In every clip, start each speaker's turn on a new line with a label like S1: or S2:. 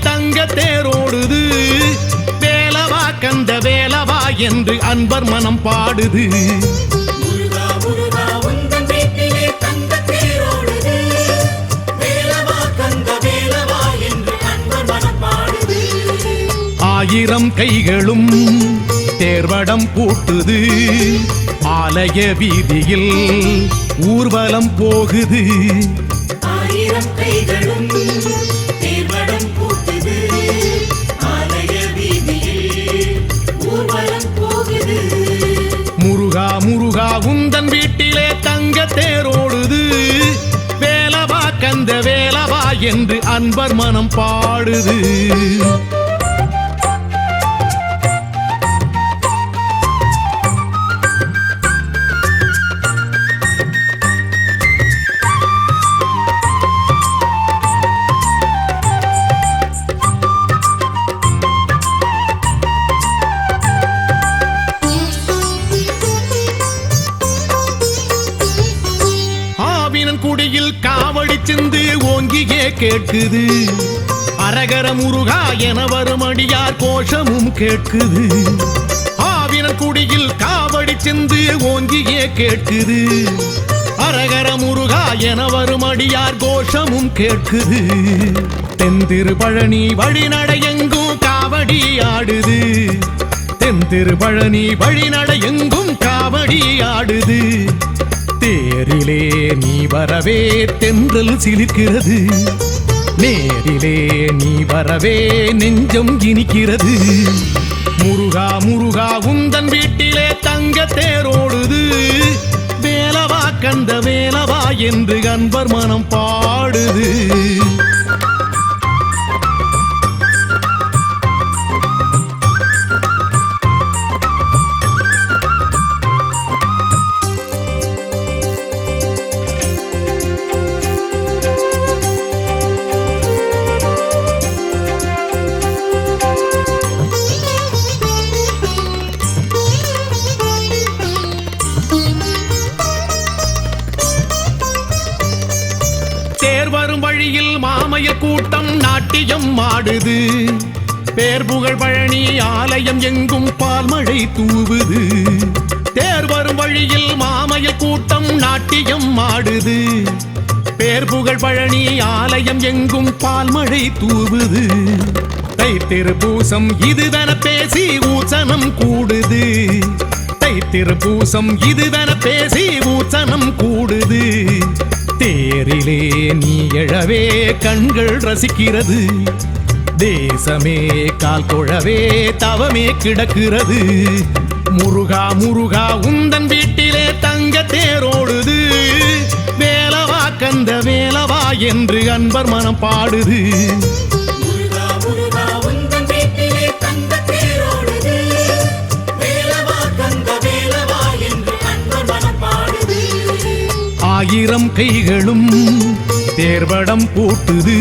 S1: தங்க தேரோடுது. வேலவா கந்த வேலவா என்று அன்பர் மனம் பாடுது. ஆயிரம் கைகளும் தேர்வடம் பூட்டுது. ஆலய வீதியில் ஊர்வலம் போகுது.
S2: ஆயிரம் கைகளும் தேர்வடம் பூட்டுது. ஆலய வீதியில் ஊர்வலம் போகுது.
S1: முருகா முருகா உந்தன் வீட்டிலே தங்க தேரோடுது. வேலவா கந்த வேலவா என்று அன்பர் மனம் பாடுது. குடியில் காவடி சிந்து ஓங்கியே கேட்குது. அரகர முருகா என வரும் அடியார் கோஷமும் கேட்குது. ஆவினன் குடியில் காவடி சிந்து ஓங்கியே கேட்குது. அரகர முருகா என வரும் அடியார் கோஷமும் கேட்குது. தென்திரு பழனி வழிநடையெங்கும் காவடி ஆடுது. தென்திரு பழனி வழிநடையெங்கும் காவடி ஆடுது. தேரிலே நீ வரவே தென்றல் சிலிர்க்கிறது. நேரிலே நீ வரவே நெஞ்சம் இனிக்கிறது. முருகா முருகா உந்தன் வீட்டிலே தங்க தேரோடுது. வேலவா கந்த வேலவா என்று அன்பர் மனம் பாடுது. தேர் வரும் வழியில் மாமய கூட்டம் நாட்டியம் ஆடுது. பேர் புகழ் பழனி ஆலயம் எங்கும் பால்மழை தூவுது. தேர் வரும் வழியில் மாமய கூட்டம் நாட்டியம் ஆடுது. பேர் புகழ் பழனி ஆலயம் எங்கும் பால்மழை தூவுது. தைத்திரு பூசம் இதுவென பேசி ஊசனம் கூடுது. தைத்திரு பூசம் இதுவென பேசி ஊசனம் கூடுது. தேரிலே நீ எழவே கண்கள் ரசிக்கிறது. தேசமே கால் தொழவே தவமே கிடக்கிறது. முருகா முருகா உந்தன் வீட்டிலே தங்க தேரோடுது. வேலவா கந்த வேலவா என்று அன்பர் மனம் பாடுது. ஆயிரம் கைகளும் தேர்வடம் பூட்டுது.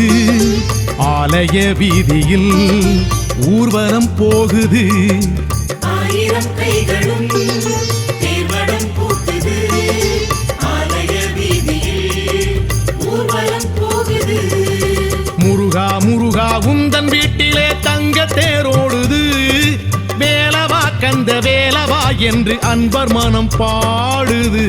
S1: ஆலய வீதியில் ஊர்வலம் போகுது.
S2: ஆயிரம் கைகளும் தேர்வடம் பூட்டுது. ஆலய வீதியில் ஊர்வலம் போகுது.
S1: முருகா முருகா உந்தன் வீட்டிலே தங்க தேரோடுது. வேலவா கந்த வேலவா என்று அன்பர் மனம் பாடுது.